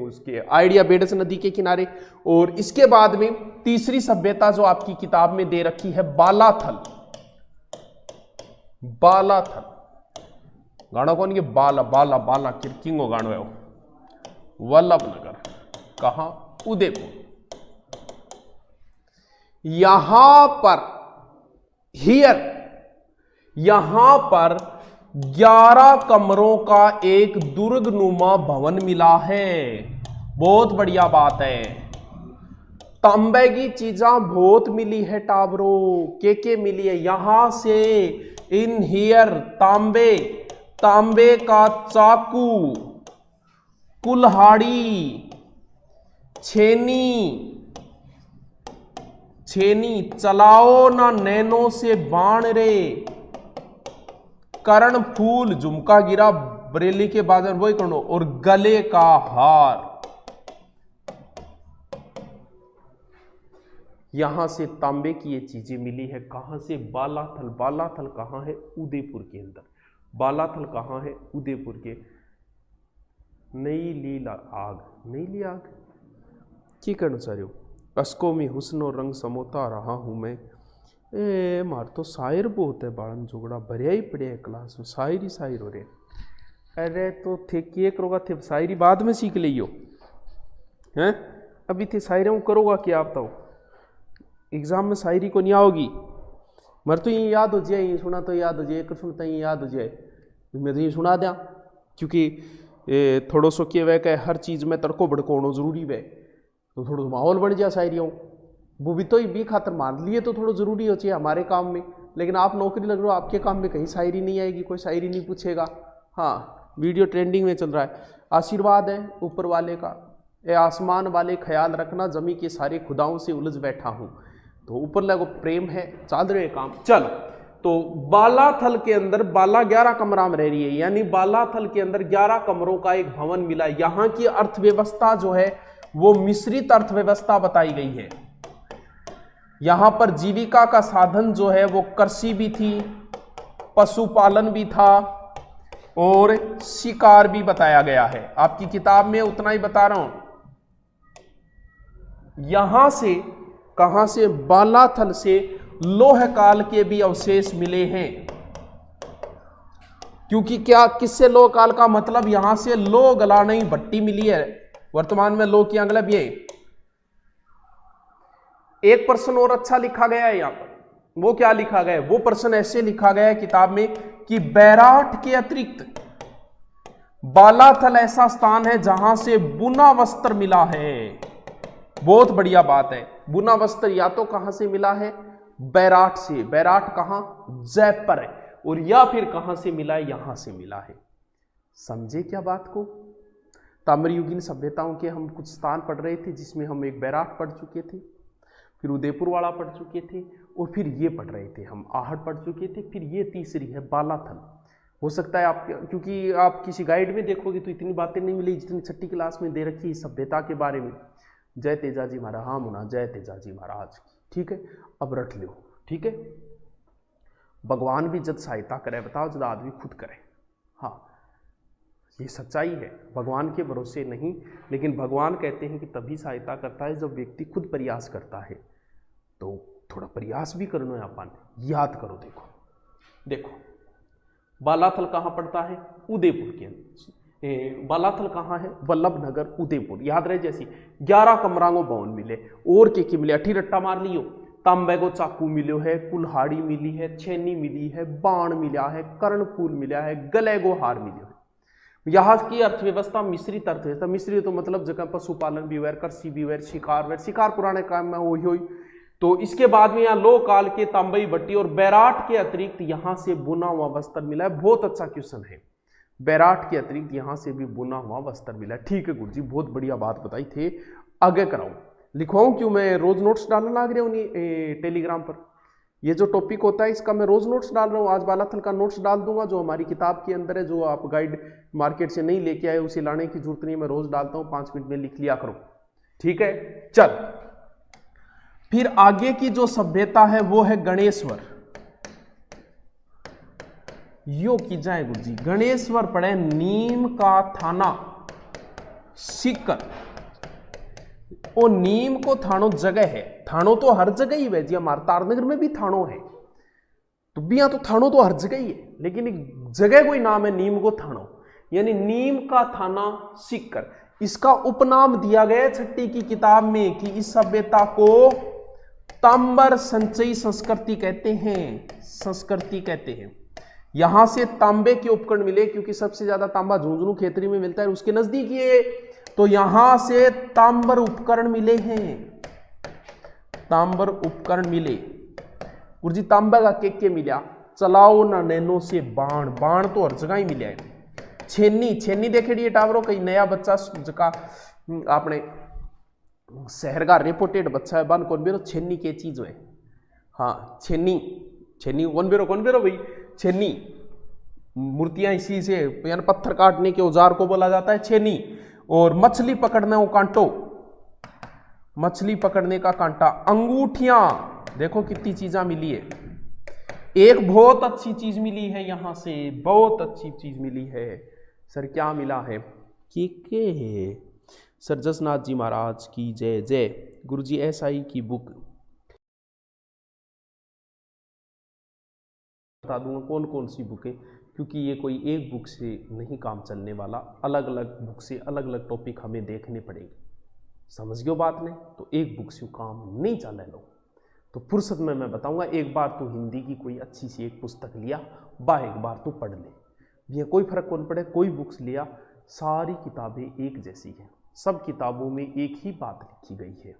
उसके idea beds नदी के किनारे। और इसके बाद में तीसरी सभ्यता जो आपकी किताब में दे रखी है बालाथल। बालाथल गाना कौन? ये बाला बाला बाला किंगो गानो है वो। वल्लभ नगर कहां? उदयपुर। यहां पर यहां पर 11 कमरों का एक दुर्गनुमा भवन मिला है। बहुत बढ़िया बात है। तांबे की चीजा बहुत मिली है टाबरो। के मिली है यहां से। इन हियर तांबे का चाकू, कुल्हाड़ी, छेनी चलाओ ना नैनो से बाण रे, कर्ण फूल, झुमका गिरा बरेली के बाजार वही करो, और गले का हार। यहां से तांबे की ये चीजें मिली है। कहां से? बालाथल। बालाथल कहां है? उदयपुर के अंदर। बालाथल कहां है? उदयपुर के। नई ली आग की करना चाह रहे हो? अस्को में हुस्न और रंग समोता रहा हूं मैं। मार तो शायर बहुत है बाड़न जोगड़ा भरिया ही पड़े है क्लास में। शायर हो रहे। अरे तो थे किए करोगा थे शायरी बाद में सीख लियो हैं। अभी थे शायरी करोगा क्या आप? बताओ एग्जाम में शायरी को नहीं आओगी। मर तो ये याद हो जाए, ये सुना तो याद हो जाए, एक सुनता ये याद हो जाए। मैं तो ये सुना दिया क्योंकि थोड़ो सो के वह कह हर चीज़ में तड़को भड़को होना जरूरी वह, तो थोड़ा माहौल बन जाए शायरियों। वो भी तो भी खातर मान लिए तो थोड़ा जरूरी हो चाहिए हमारे काम में। लेकिन आप नौकरी लग रहे हो, आपके काम में कहीं शायरी नहीं आएगी, कोई शायरी नहीं पूछेगा। हाँ वीडियो ट्रेंडिंग में चल रहा है। आशीर्वाद है ऊपर वाले का, ए आसमान वाले ख्याल रखना, जमी के सारे खुदाओं से उलझ बैठा हूँ। तो ऊपर लगो प्रेम है, चाल रहे काम। चल तो बालाथल के अंदर बाला 11 कमरा में रह रही है, यानी बालाथल के अंदर 11 कमरों का एक भवन मिला। यहाँ की अर्थव्यवस्था जो है वो मिश्रित अर्थव्यवस्था बताई गई है। यहां पर जीविका का साधन जो है वो कृषि भी थी, पशुपालन भी था और शिकार भी बताया गया है। आपकी किताब में उतना ही बता रहा हूं। यहां से कहां से? बालाथल से लोह काल के भी अवशेष मिले हैं। क्योंकि क्या किससे लोह काल का मतलब? यहां से लोह गलाने की भट्टी मिली है। वर्तमान में लोह की अगला भी है। एक प्रश्न और अच्छा लिखा गया है यहां पर। वो क्या लिखा गया है? वो प्रश्न ऐसे लिखा गया है किताब में कि बैराठ के अतिरिक्त बालाथल ऐसा स्थान है जहां से बुना वस्त्र मिला है। बहुत बढ़िया बात है। बुना वस्त्र या तो कहां से मिला है? बैराठ से। बैराठ कहां? जयपुर है। और या फिर कहां से मिला है? यहां से मिला है। समझे क्या बात को? ताम्रयुगीन सभ्यताओं के हम कुछ स्थान पढ़ रहे थे, जिसमें हम एक बैराठ पढ़ चुके थे, फिर उदयपुर वाला पढ़ चुके थे, और फिर ये पढ़ रहे थे हम आहट पढ़ चुके थे, फिर ये तीसरी है बालाथल। हो सकता है आप, क्योंकि आप किसी गाइड में देखोगे तो इतनी बातें नहीं मिली जितनी छठी क्लास में दे रखी है सभ्यता के बारे में। जय तेजाजी महाराज। हाँ मुना, जय तेजाजी महाराज की। ठीक है, अब रट लो। ठीक है, भगवान भी जब सहायता करे, बताओ जब आदमी खुद करे। हाँ ये सच्चाई है। भगवान के भरोसे नहीं, लेकिन भगवान कहते हैं कि तभी सहायता करता है जब व्यक्ति खुद प्रयास करता है। तो थोड़ा प्रयास भी करना है अपन। याद करो, देखो बालाथल कहाँ पड़ता है? उदयपुर के अंदर। बालाथल कहाँ है? वल्लभ नगर, उदयपुर। याद रहे जैसी 11 कमरांगो भवन मिले। और के मिले? अठी रट्टा मार लियो। तांबे को चाकू मिलो है, कुल्हाड़ी मिली है, छेनी मिली है, बाण मिला है, कर्णफूल मिला है, गले को हार मिलो है। यहाँ की अर्थव्यवस्था मिश्रित अर्थव्यवस्था। मिश्रित तो मतलब जगह पशुपालन भी हुआ, कृषि भी हुआ, शिकार पुराने काम में हुई। तो इसके बाद में यहाँ लो काल के तांबई भट्टी और बैराठ के अतिरिक्त यहाँ से बुना हुआ वस्त्र मिला है। बहुत अच्छा क्वेश्चन है। बैराठ के अतिरिक्त यहाँ से भी बुना हुआ वस्त्र मिला है। ठीक है गुरुजी, बहुत बढ़िया बात बताई थे। आगे कराऊं, लिखवाऊं क्यों? मैं रोज नोट्स डालने लग रहा हूँ टेलीग्राम पर। ये जो टॉपिक होता है इसका मैं रोज नोट्स डाल रहा हूँ। आज बालाथल का नोट्स डाल दूंगा जो हमारी किताब के अंदर है, जो आप गाइड मार्केट से नहीं लेके आए उसे लाने की जरूरत नहीं। मैं रोज डालता हूँ, 5 मिनट में लिख लिया करो। ठीक है, चल फिर आगे की जो सभ्यता है वो है गणेश्वर। यो की जाए गुरु जी, गणेश्वर पड़े नीम का थाना सीकर। ओ नीम को थानो जगह है, थानो तो हर जगह ही है जी, हमारे तारनगर में भी थानो है, तो बिया तो थानो तो हर जगह ही है, लेकिन एक जगह कोई नाम है नीम को थानो, यानी नीम का थाना सीकर। इसका उपनाम दिया गया छठी की किताब में कि इस सभ्यता को तांबर संचयी संस्कृति कहते हैं, संस्कृति कहते हैं। यहां से तांबे के उपकरण मिले, क्योंकि सबसे ज्यादा तांबा झुंझुनू खेतरी में मिलता है, उसके नजदीक ये, तो यहां से तांबर उपकरण मिले हैं, तांबर उपकरण मिले। गुरुजी तांबा का के मिला, चलाओ ना नैनो से बाण, बाण तो हर जगह ही मिला है। छेनी, छेनी देखे टावरों, कई नया बच्चा जका आपने शहर का रेपोटेड बच्चा है, बन कौन बेरो छेनी के चीज है, हाँ छेनी, छेनी कौन बेरो भाई, छेनी मूर्तियां इसी से, यानी पत्थर काटने के औजार को बोला जाता है छेनी। और मछली पकड़ने वो कांटो, मछली पकड़ने का कांटा। अंगूठियां, देखो कितनी चीजें मिली है, एक बहुत अच्छी चीज मिली है यहां से, बहुत अच्छी चीज मिली है। सर क्या मिला है? के है सर जसनाथ जी महाराज की जय जय। गुरुजी एसआई की बुक बता दूंगा कौन कौन सी बुक है, क्योंकि ये कोई एक बुक से नहीं काम चलने वाला, अलग अलग बुक से अलग अलग टॉपिक हमें देखने पड़ेंगे। समझ गयो बात ने? तो एक बुक से काम नहीं चले लो, तो फुर्सत में मैं बताऊंगा। एक बार तो हिंदी की कोई अच्छी सी एक पुस्तक लिया, एक बार तो पढ़ ले, ये कोई फर्क कौन पड़े। कोई बुक्स लिया, सारी किताबें एक जैसी हैं, सब किताबों में एक ही बात लिखी गई है,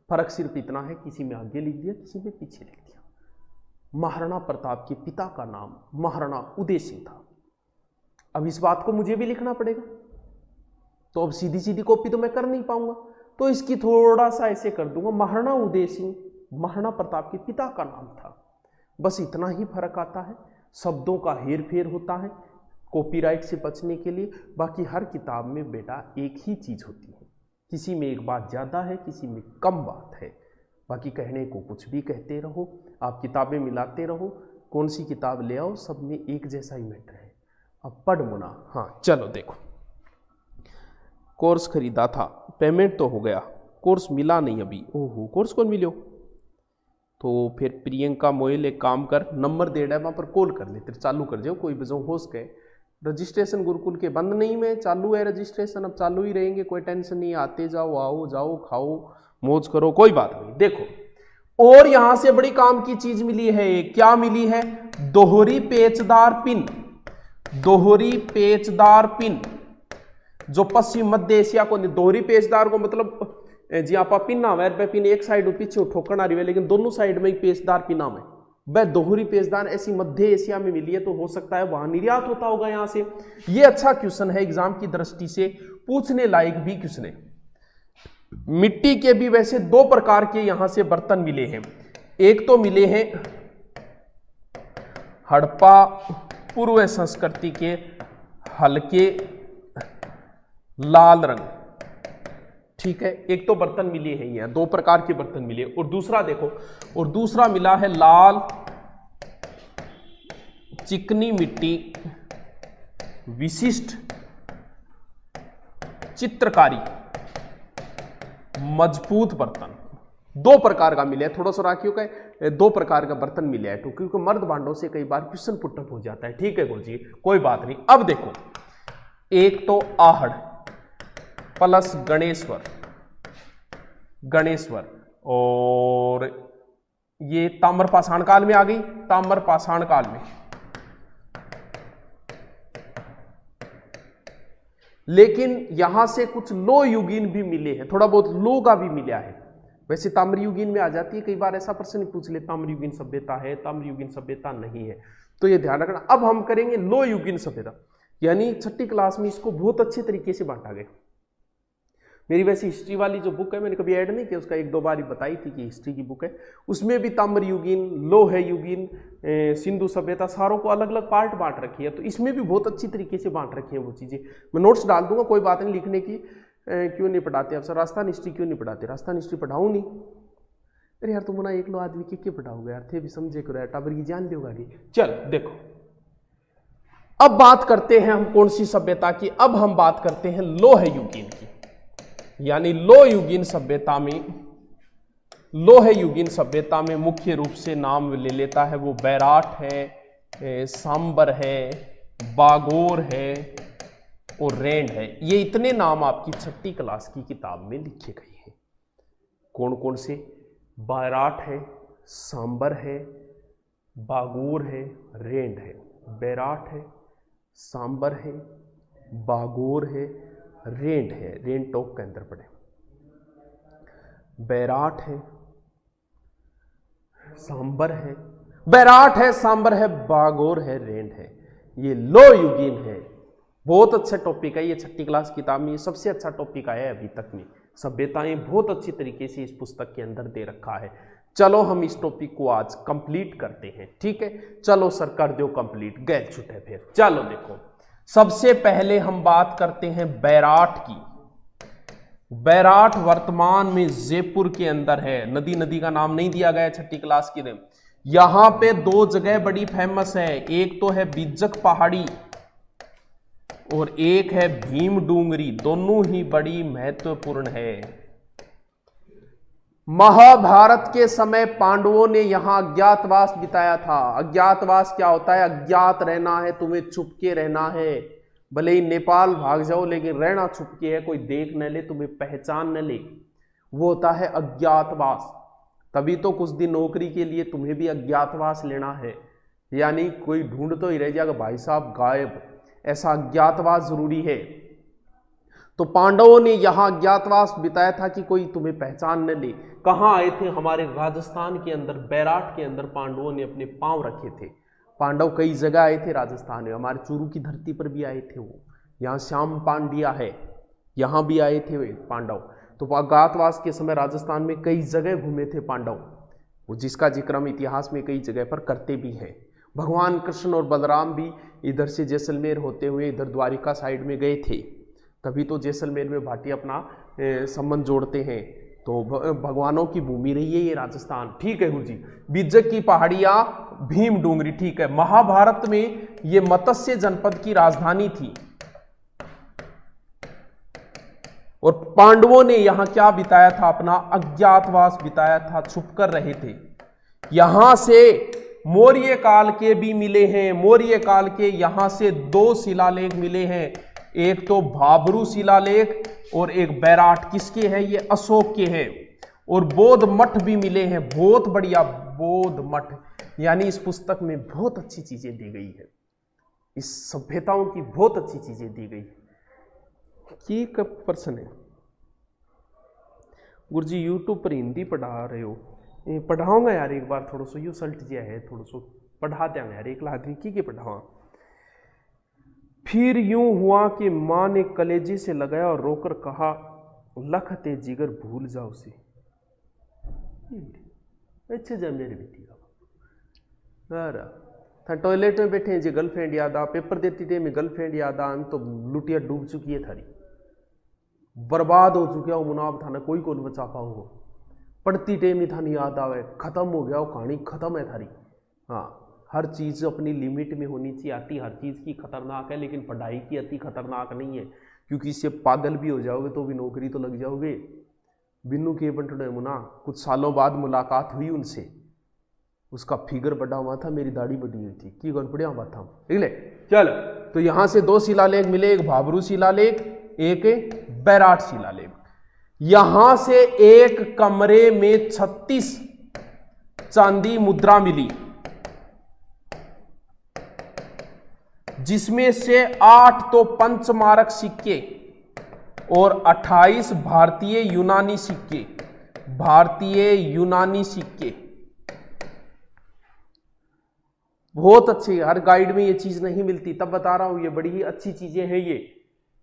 फर्क सिर्फ इतना है किसी में आगे लिख दिया, किसी में पीछे लिख दिया। महाराणा प्रताप के पिता का नाम महाराणा उदय सिंह था। अब इस बात को मुझे भी लिखना पड़ेगा, तो अब सीधी सीधी कॉपी तो मैं कर नहीं पाऊंगा, तो इसकी थोड़ा सा ऐसे कर दूंगा, महाराणा उदय सिंह महाराणा प्रताप के पिता का नाम था। बस इतना ही फर्क आता है, शब्दों का हेर फेर होता है कॉपीराइट से बचने के लिए। बाकी हर किताब में बेटा एक ही चीज होती है, किसी में एक बात ज्यादा है, किसी में कम बात है। बाकी कहने को कुछ भी कहते रहो, आप किताबें मिलाते रहो, कौन सी किताब ले आओ, सब में एक जैसा ही मैटर है। अब पढ़ मुना, हाँ चलो देखो, कोर्स खरीदा था, पेमेंट तो हो गया, कोर्स मिला नहीं अभी। ओहो, कोर्स कौन मिलो? तो फिर प्रियंका मोयल एक काम कर, नंबर दे वहाँ पर कॉल कर ले, तेरे चालू कर जाओ, कोई बजाओ हो सके। रजिस्ट्रेशन गुरुकुल के बंद नहीं में, चालू है रजिस्ट्रेशन, अब चालू ही रहेंगे, कोई टेंशन नहीं, आते जाओ, आओ जाओ, खाओ मौज करो, कोई बात नहीं। देखो और यहां से बड़ी काम की चीज मिली है, क्या मिली है? दोहरी पेचदार पिन, दोहरी पेचदार पिन, जो पश्चिम मध्य एशिया को, दोहरी पेचदार को मतलब जी आप पिन नाम है, पिन एक साइड पीछे ठोकर आ रही है, लेकिन दोनों साइड में ही पेचदार पिन नाम है, वह दोहरी पेचदार ऐसी मध्य एशिया में मिली है, तो हो सकता है वहां निर्यात होता होगा यहां से। ये अच्छा क्वेश्चन है, एग्जाम की दृष्टि से पूछने लायक भी क्वेश्चन है। मिट्टी के भी वैसे दो प्रकार के यहां से बर्तन मिले हैं, एक तो मिले हैं हड़प्पा पूर्व संस्कृति के हल्के लाल रंग, ठीक है, एक तो बर्तन मिले हैं, यहाँ दो प्रकार के बर्तन मिले। और दूसरा देखो, और दूसरा मिला है लाल चिकनी मिट्टी विशिष्ट चित्रकारी मजबूत बर्तन, दो प्रकार का मिले। थोड़ा सा राखियों का दो प्रकार का बर्तन मिले है, तो क्योंकि मर्द भांडों से कई बार क्वेश्चन पुटअप हो जाता है। ठीक है गुरुजी, कोई बात नहीं। अब देखो, एक तो आहड़ प्लस गणेश्वर, गणेश्वर, और ये ताम्र पाषाण काल में आ गई, ताम्र पाषाण काल में। लेकिन यहां से कुछ लो युगीन भी मिले हैं, थोड़ा बहुत लो का भी मिला है। वैसे ताम्र युगीन में आ जाती है, कई बार ऐसा प्रश्न पूछ ले, ताम्र युगीन सभ्यता है, ताम्र युगीन सभ्यता नहीं है, तो ये ध्यान रखना। अब हम करेंगे लो युगीन सभ्यता, यानी छठी क्लास में इसको बहुत अच्छे तरीके से बांटा गया। मेरी वैसे हिस्ट्री वाली जो बुक है, मैंने कभी ऐड नहीं किया, उसका एक दो बार ही बताई थी कि हिस्ट्री की बुक है, उसमें भी ताम्र युगीन, लोह युगीन, सिंधु सभ्यता, सारों को अलग अलग पार्ट बांट रखी है, तो इसमें भी बहुत अच्छी तरीके से बांट रखी है वो चीज़ें। मैं नोट्स डाल दूंगा, कोई बात नहीं लिखने की। क्यों नहीं पढ़ाते आप सर राजस्थान हिस्ट्री, क्यों नहीं पढ़ाते? राजस्थान हिस्ट्री पढ़ाऊँ नहीं? अरे यार तुम ना एक लो आदमी के पढ़ाओगे यार, थे भी समझे करो यार, टाबर की जान दोगा कि। चल देखो, अब बात करते हैं हम कौन सी सभ्यता की, अब हम बात करते हैं लोह युगीन की। यानी लोह युगीन सभ्यता में मुख्य रूप से नाम ले लेता है वो बैराट है, सांबर है, बागोर है और रेंड है। ये इतने नाम आपकी 6ठी क्लास की किताब में लिखे गए हैं। कौन कौन से? बैराट है, सांबर है, बागोर है, रेंड है। बैराट है, सांबर है, बागोर है, रेंड है। रेंड टॉप के अंदर पड़े। बैराट है, सांबर है, बैराट है, सांबर है, बागोर है, रेंड है। ये लोह युगीन है। बहुत अच्छा टॉपिक है ये 6ठी क्लास किताब में, ये सबसे अच्छा टॉपिक आया है अभी तक में। सभ्यताएं बहुत अच्छी तरीके से इस पुस्तक के अंदर दे रखा है। चलो हम इस टॉपिक को आज कंप्लीट करते हैं, ठीक है। चलो सर कर दो कंप्लीट, गैर छुटे फिर। चलो देखो, सबसे पहले हम बात करते हैं बैराट की। बैराट वर्तमान में जयपुर के अंदर है। नदी का नाम नहीं दिया गया है 6ठी क्लास की में। यहां पे 2 जगह बड़ी फेमस है, एक तो है बिज्जक पहाड़ी और एक है भीम डूंगरी। दोनों ही बड़ी महत्वपूर्ण है। महाभारत के समय पांडवों ने यहां अज्ञातवास बिताया था। अज्ञातवास क्या होता है? अज्ञात रहना है, तुम्हें छुपके रहना है। भले ही नेपाल भाग जाओ लेकिन रहना छुपके है, कोई देख न ले, तुम्हें पहचान न ले, वो होता है अज्ञातवास। तभी तो कुछ दिन नौकरी के लिए तुम्हें भी अज्ञातवास लेना है, यानी कोई ढूंढ तो ही रह जाएगा भाई साहब गायब, ऐसा अज्ञातवास जरूरी है। तो पांडवों ने यहां अज्ञातवास बिताया था कि कोई तुम्हें पहचान न ले। कहां आए थे? हमारे राजस्थान के अंदर, बैराट के अंदर पांडवों ने अपने पांव रखे थे। पांडव कई जगह आए थे राजस्थान में, हमारे चूरू की धरती पर भी आए थे वो। यहाँ श्याम पांड्या है, यहाँ भी आए थे वे पांडव। तो अज्ञातवास के समय राजस्थान में कई जगह घूमे थे पांडव, वो जिसका जिक्र हम इतिहास में कई जगह पर करते भी हैं। भगवान कृष्ण और बलराम भी इधर से जैसलमेर होते हुए इधर द्वारिका साइड में गए थे, तभी तो जैसलमेर में भाटी अपना संबंध जोड़ते हैं। तो भगवानों की भूमि रही है ये राजस्थान, ठीक है गुरुजी। बिज्जक की पहाड़ियां, भीम डूंगरी, ठीक है। महाभारत में ये मत्स्य जनपद की राजधानी थी और पांडवों ने यहां क्या बिताया था? अपना अज्ञातवास बिताया था, छुप कर रहे थे। यहां से मौर्य काल के भी मिले हैं। मौर्य काल के यहां से 2 शिलालेख मिले हैं, एक तो भाबरू शिलालेख और एक बैराट। किसके हैं? ये अशोक के हैं। और बौद्ध मठ भी मिले हैं, बहुत बढ़िया बौद्ध मठ। यानी इस पुस्तक में बहुत अच्छी चीजें दी गई है, इस सभ्यताओं की बहुत अच्छी चीजें दी गई है। की कब प्रश्न है गुरुजी यूट्यूब पर हिंदी पढ़ा रहे हो? पढ़ाऊंगा यार एक बार, थोड़ा सा यू सल्ट जिया है, थोड़ा सा पढ़ा देंगे यार, एक लाख की पढ़ावा। फिर यूं हुआ कि मां ने कलेजे से लगाया और रोकर कहा, लख ते जिगर भूल जाओ उसे। अच्छे जा मेरे बेटी था टॉयलेट में बैठे हैं जी, गर्लफ्रेंड याद आ, पेपर देती थी मैं गर्लफ्रेंड याद आ, तो लुटिया डूब चुकी है थारी, बर्बाद हो चुका हो मुनाब था ना, कोई कौन बचा पाओ। पढ़ती टाइम ही था नहीं याद आवे, खत्म हो गया वो कहानी, खत्म है थारी। हाँ, हर चीज़ अपनी लिमिट में होनी चाहिए। आती हर चीज़ की खतरनाक है, लेकिन पढ़ाई की अति खतरनाक नहीं है, क्योंकि इससे पागल भी हो जाओगे तो भी नौकरी तो लग जाओगे। बिन्नू के बंटने मुना कुछ सालों बाद मुलाकात हुई उनसे, उसका फिगर बढ़ा हुआ था, मेरी दाढ़ी बढ़ी हुई थी, की गन पड़िया बात था, ठीक है। चल, तो यहां से 2 शिलालेख मिले, एक भाबरू शिलालेख, एक बैराट शिलालेख। यहां से एक कमरे में 36 चांदी मुद्रा मिली, जिसमें से 8 तो पंचमारक सिक्के और 28 भारतीय यूनानी सिक्के। भारतीय यूनानी सिक्के बहुत अच्छे, हर गाइड में ये चीज नहीं मिलती, तब बता रहा हूं, ये बड़ी ही अच्छी चीजें हैं ये।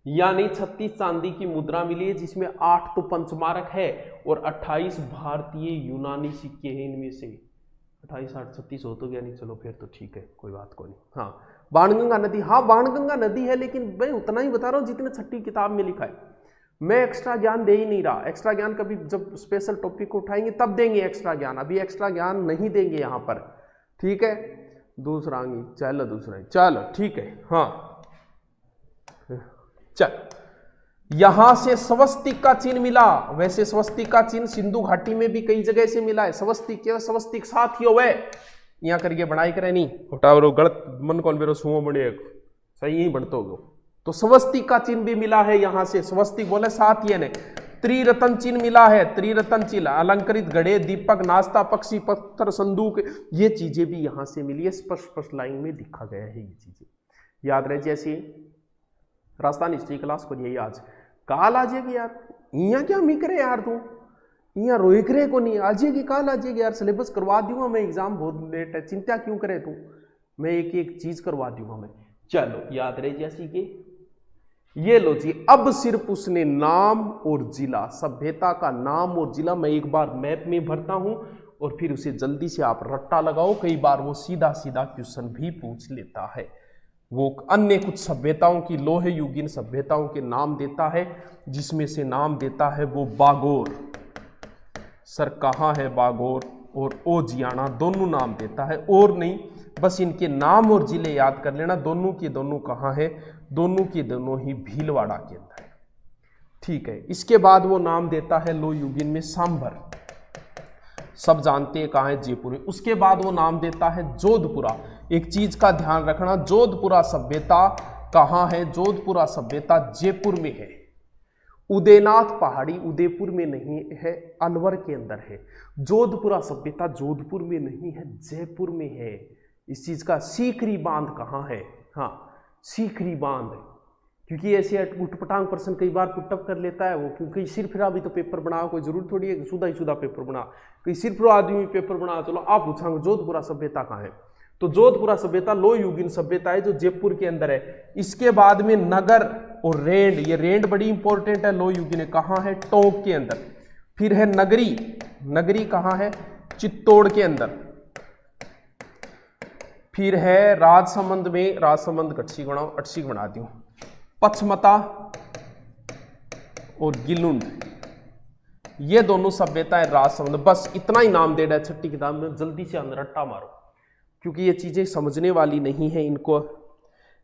यानी 36 चांदी की मुद्रा मिली है, जिसमें 8 तो पंचमारक है और 28 भारतीय यूनानी सिक्के हैं। इनमें से 28 8 36 हो तो गया नहीं, चलो फिर तो ठीक है, कोई बात को नहीं। हाँ, बाणगंगा नदी, हाँ बाणगंगा नदी है, लेकिन मैं उतना ही बता रहा हूं जितने 6ठी किताब में लिखा है। मैं एक्स्ट्रा ज्ञान दे ही नहीं रहा। एक्स्ट्रा ज्ञान कभी जब स्पेशल टॉपिक को उठाएंगे तब देंगे एक्स्ट्रा ज्ञान, अभी एक्स्ट्रा ज्ञान नहीं देंगे यहां पर, ठीक है। दूसरा अंगी, चलो दूसरा, चलो ठीक है। हाँ चल, यहां से स्वस्तिक का चिन्ह मिला। वैसे स्वस्तिक का चिन्ह सिंधु घाटी में भी कई जगह से मिला है। स्वस्तिक साथ ही हुए यहाँ करके बनाई करे नहीं उठावरो गलत मन कौन बेरो सुओ बने सही ही बढ़तो गो। तो स्वस्तिक का चिन्ह भी मिला है यहां से। स्वस्तिक बोले साथ ही ने। त्रिरत्न चिन्ह मिला है। त्रिरत्न चिन्ह, अलंकृत घड़े, दीपक, नाश्ता, पक्षी, पत्थर, संदूक, ये चीजें भी यहां से मिली है। स्पष्ट लाइन में दिखा गया है। ये चीजें याद रहे। जैसे राजस्थान हिस्ट्री क्लास करिए आज, काल आ जाएगी यार, इया क्या मी करे यार, तू इया रोई करे को नहीं, आ जाएगी काल आ जाएगी यार, सिलेबस करवा दूंगा मैं, एग्जाम बहुत लेट है, चिंता क्यों करे तू, मैं एक एक चीज करवा दूंगा मैं। चलो याद रहे जैसी कि ये लो जी, अब सिर्फ उसने नाम और जिला, सभ्यता का नाम और जिला मैं एक बार मैप में भरता हूं और फिर उसे जल्दी से आप रट्टा लगाओ। कई बार वो सीधा सीधा क्वेश्चन भी पूछ लेता है। वो अन्य कुछ सभ्यताओं की, लोहे युगीन सभ्यताओं के नाम देता है, जिसमें से नाम देता है वो बागोर। सर कहाँ है बागोर और ओजियाना, दोनों नाम देता है और नहीं, बस इनके नाम और जिले याद कर लेना। दोनों के दोनों कहाँ है, दोनों के दोनों ही भीलवाड़ा के अंदर है। ठीक है। इसके बाद वो नाम देता है लोह युगीन में सांभर, सब जानते हैं कहाँ है, जयपुर में। उसके बाद वो नाम देता है जोधपुरा। एक चीज का ध्यान रखना, जोधपुरा सभ्यता कहाँ है, जोधपुरा सभ्यता जयपुर में है। उदयनाथ पहाड़ी उदयपुर में नहीं है, अलवर के अंदर है। जोधपुरा सभ्यता जोधपुर में नहीं है, जयपुर में है। इस चीज का सीकरी बांध कहाँ है, हाँ सीकरी बांध, क्योंकि ऐसे उठपटांग प्रश्न कई बार पुटअप कर लेता है वो, क्योंकि सिर फिरा भी तो पेपर बनाओ, कोई जरूर थोड़ी है सुधा ही सुधा पेपर बना, कोई सिर फिर आदमी पेपर बना। चलो आप पूछांगे जोधपुरा सभ्यता कहाँ है, तो जोधपुरा सभ्यता लोह युगीन सभ्यता है जो जयपुर के अंदर है। इसके बाद में नगर और रेंड, ये रेंड बड़ी इंपॉर्टेंट है, लोह युगीन है, कहाँ है, टोंक के अंदर। फिर है नगरी, नगरी कहाँ है, चित्तौड़ के अंदर। फिर है राजसमंद में, राजसमंद गठसी बनाओ, अटसी बना दूं, पचमता और गिलुंड, ये दोनों सभ्यताएं राजसमंद। बस इतना ही नाम दे रहा है छठी किताब में, जल्दी से अंदर रट्टा मारो, क्योंकि ये चीजें समझने वाली नहीं है। इनको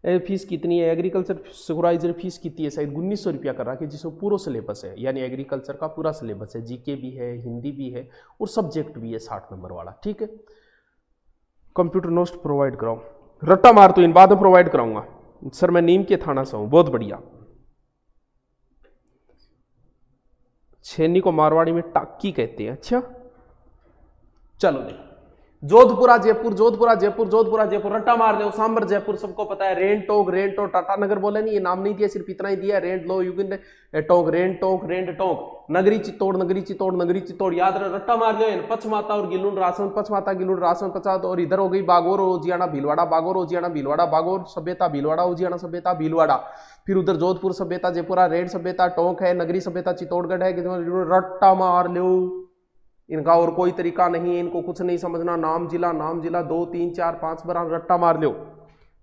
फीस कितनी है, एग्रीकल्चर सुपरवाइजर फीस कितनी है, शायद 1900 रुपया कर रहा है, जिसमें पूरा सिलेबस है, यानी एग्रीकल्चर का पूरा सिलेबस है, जीके भी है, हिंदी भी है और सब्जेक्ट भी है 60 नंबर वाला। ठीक है। कंप्यूटर नोट्स प्रोवाइड कराओ, रट्टा मार तो इन बाद में प्रोवाइड कराऊंगा सर, मैं नीम के थाना से हूं, बहुत बढ़िया। छेनी को मारवाड़ी में टाकी कहते हैं। अच्छा चलो देखो, जोधपुरा जयपुर, जोधपुरा जयपुर, जोधपुरा जयपुर, रट्टा मार दो। सांबर जयपुर सबको पता है, रेंड टोंक, रेंड टोंक, टाटानगर बोले नहीं, ये नाम नहीं दिया, सिर्फ इतना ही दिया, रेंड लोह युगीन टोंक, रेंड टोंक, रेंड टोंक, नगरी चित्तौड़, नगरी चित्तौड़, नगरी चित्तौड़, याद रहे, रट्टा मार दो। पचमाता और गिलुंड राजसमंद, पचमाता गिलुंड राजसमंद पचात, और इधर हो गई बागोर ओजियाना भीलवाड़ा, बागोर ओजियाना भीलवाड़ा, बागोर सभ्यता भीलवाड़ा, ओजियाना सभ्यता भीलवाड़ा। फिर उधर जोधपुर सभ्यता जयपुरा, रेंड सभ्यता टोंक है, नगरी सभ्यता चित्तौड़गढ़ है, रट्टा मार लो। इनका और कोई तरीका नहीं है, इनको कुछ नहीं समझना, नाम जिला 2 3 4 5 बार रट्टा मार लो।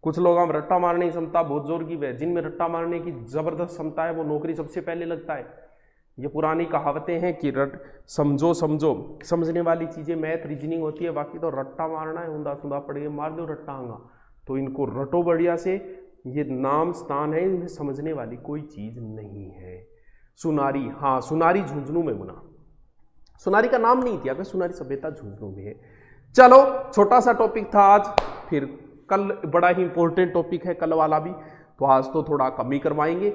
कुछ लोग हम रट्टा मारने की क्षमता बहुत जोर की है, जिनमें रट्टा मारने की जबरदस्त क्षमता है वो नौकरी सबसे पहले लगता है। ये पुरानी कहावतें हैं कि समझो समझो, समझने वाली चीजें मैथ रीजनिंग होती है, बाकी तो रट्टा मारना है, ऊंधा सुंधा पड़ गया मार दो रट्टा आंगा। तो इनको रटो बढ़िया से, ये नाम स्थान है, इन्हें समझने वाली कोई चीज नहीं है। सुनारी, हाँ सुनारी झुंझुनू में बना, सुनारी का नाम नहीं दिया, सुनारी सभ्यता झुंझुनू में है। चलो छोटा सा टॉपिक था आज, फिर कल बड़ा ही इंपॉर्टेंट टॉपिक है कल वाला भी, तो आज तो थोड़ा कम ही करवाएंगे।